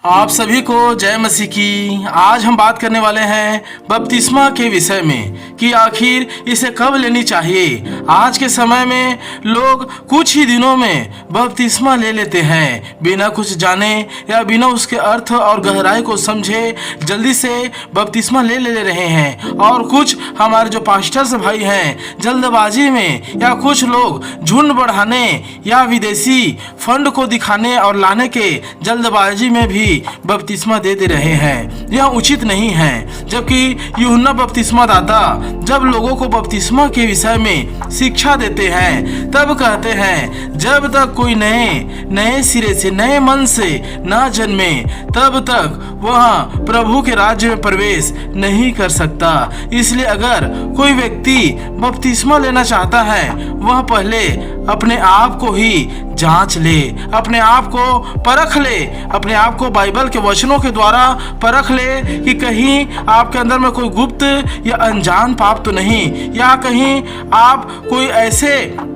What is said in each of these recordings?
आप सभी को जय मसीह की। आज हम बात करने वाले हैं बपतिस्मा के विषय में कि आखिर इसे कब लेनी चाहिए। आज के समय में लोग कुछ ही दिनों में बपतिस्मा ले लेते हैं, बिना कुछ जाने या बिना उसके अर्थ और गहराई को समझे जल्दी से बपतिस्मा ले रहे हैं। और कुछ हमारे जो पास्टर्स भाई हैं जल्दबाजी में, या कुछ लोग झुंड बढ़ाने या विदेशी फंड को दिखाने और लाने के जल्दबाजी में भी बपतिस्मा दे रहे हैं। यह उचित नहीं है। जबकि यूहन्ना बपतिस्मा दाता जब लोगों को बपतिस्मा के विषय में शिक्षा देते हैं तब कहते हैं जब तक कोई नए सिरे से नए मन से ना जन्मे तब तक वह प्रभु के राज्य में प्रवेश नहीं कर सकता। इसलिए अगर कोई व्यक्ति बपतिस्मा लेना चाहता है वह पहले अपने आप को ही जांच ले, अपने आप को परख ले, अपने आप को बाइबल के वचनों के द्वारा परख ले कि कहीं आपके अंदर में कोई गुप्त या अनजान पाप तो नहीं, या कहीं आप कोई ऐसे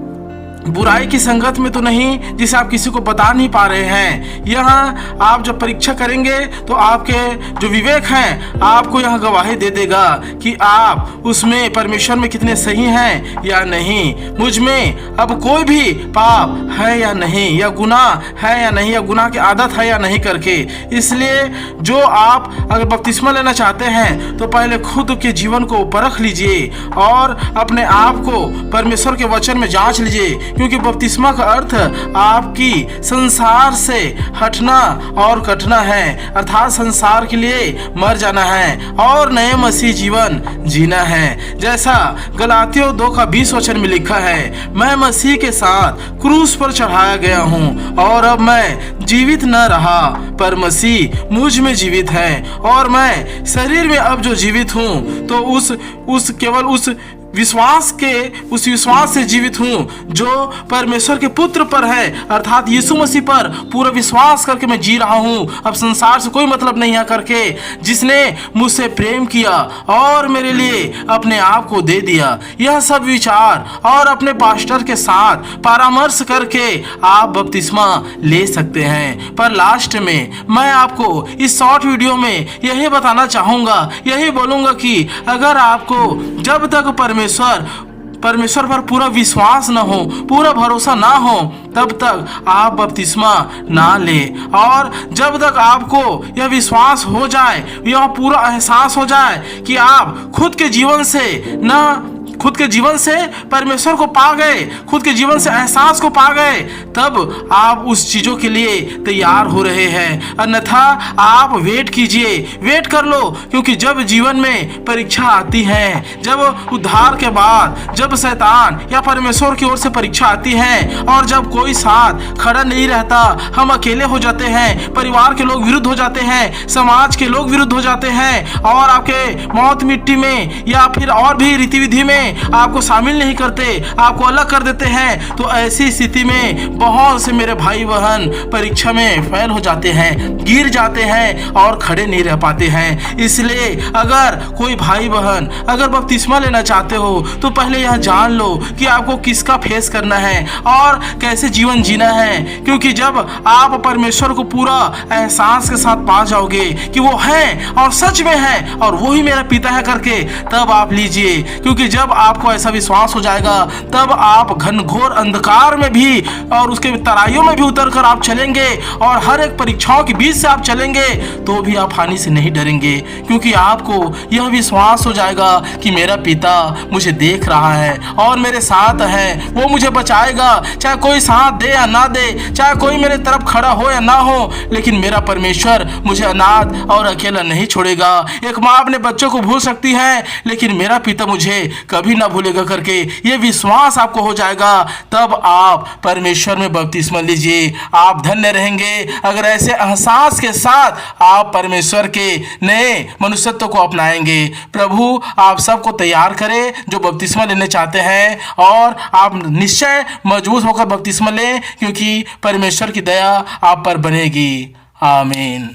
बुराई की संगत में तो नहीं जिसे आप किसी को बता नहीं पा रहे हैं। यहाँ आप जब परीक्षा करेंगे तो आपके जो विवेक हैं आपको यहाँ गवाही दे देगा कि आप उसमें परमेश्वर में कितने सही हैं या नहीं, मुझ में अब कोई भी पाप है या नहीं, या गुनाह है या नहीं, या गुनाह की आदत है या नहीं करके। इसलिए जो आप अगर बपतिस्मा लेना चाहते हैं तो पहले खुद के जीवन को परख लीजिए और अपने आप को परमेश्वर के वचन में जांच लीजिए, क्योंकि बपतिस्मा का अर्थ आपकी संसार से हटना और कटना है, अर्थात संसार के लिए मर जाना है और नए मसीह जीवन जीना है। जैसा गलातियों 2:20 में लिखा है, मैं मसीह के साथ क्रूस पर चढ़ाया गया हूँ और अब मैं जीवित न रहा पर मसीह मुझ में जीवित है, और मैं शरीर में अब जो जीवित हूँ तो केवल उस विश्वास से जीवित हूँ जो परमेश्वर के पुत्र पर है, अर्थात यीशु मसीह पर पूरा विश्वास करके मैं जी रहा हूँ। अब संसार से कोई मतलब नहीं है करके, जिसने मुझसे प्रेम किया और मेरे लिए अपने आप को दे दिया। यह सब विचार और अपने पास्टर के साथ परामर्श करके आप बपतिस्मा ले सकते हैं। पर लास्ट में मैं आपको इस शॉर्ट वीडियो में यही बताना चाहूँगा, यही बोलूँगा कि अगर आपको जब तक परमेश्वर पर पूरा विश्वास न हो, पूरा भरोसा ना हो, तब तक आप बपतिस्मा ना ले। और जब तक आपको यह विश्वास हो जाए, यह पूरा एहसास हो जाए कि आप खुद के जीवन से परमेश्वर को पा गए, खुद के जीवन से एहसास को पा गए, तब आप उस चीजों के लिए तैयार हो रहे हैं। अन्यथा आप वेट कीजिए, वेट कर लो, क्योंकि जब जीवन में परीक्षा आती है, जब उद्धार के बाद जब शैतान या परमेश्वर की ओर से परीक्षा आती है और जब कोई साथ खड़ा नहीं रहता, हम अकेले हो जाते हैं, परिवार के लोग विरुद्ध हो जाते हैं, समाज के लोग विरुद्ध हो जाते हैं और आपके मौत मिट्टी में या फिर और भी रीति विधि में आपको शामिल नहीं करते, आपको अलग कर देते हैं, तो ऐसी स्थिति में बहुत से मेरे भाई बहन परीक्षा में फेल हो जाते हैं, गिर जाते हैं और खड़े नहीं रह पाते हैं। इसलिए अगर कोई भाई बहन अगर बपतिस्मा लेना चाहते हो तो पहले यह जान लो कि आपको किसका फेस करना है और कैसे जीवन जीना है, क्योंकि जब आप परमेश्वर को पूरा एहसास के साथ पा जाओगे कि वो है और सच में है और वो ही मेरा पिता है करके, तब आप लीजिए। क्योंकि जब आपको ऐसा विश्वास हो जाएगा तब आप घनघोर अंधकार में भी और उसके तराइयों में भी उतरकर आप चलेंगे और हर एक परीक्षाओं के बीच से आप चलेंगे तो भी आप हानि से नहीं डरेंगे, क्योंकि आपको यह विश्वास हो जाएगा कि मेरा पिता मुझे देख रहा है और मेरे साथ है, वो मुझे बचाएगा, चाहे कोई साथ दे या ना दे, चाहे कोई मेरे तरफ खड़ा हो या ना हो, लेकिन मेरा परमेश्वर मुझे अनाथ और अकेला नहीं छोड़ेगा। एक माँ अपने बच्चों को भूल सकती है लेकिन मेरा पिता मुझे कभी ना भूलेगा करके ये विश्वास आपको हो जाएगा, तब आप परमेश्वर में बपतिस्मा लीजिए, आप धन्य रहेंगे। अगर ऐसे एहसास के साथ आप परमेश्वर के नए मनुष्यत्व को अपनाएंगे। प्रभु आप सबको तैयार करे जो बपतिस्मा लेने चाहते हैं, और आप निश्चय मजबूत होकर बपतिस्मा लें, क्योंकि परमेश्वर की दया आप पर बनेगी। आमीन।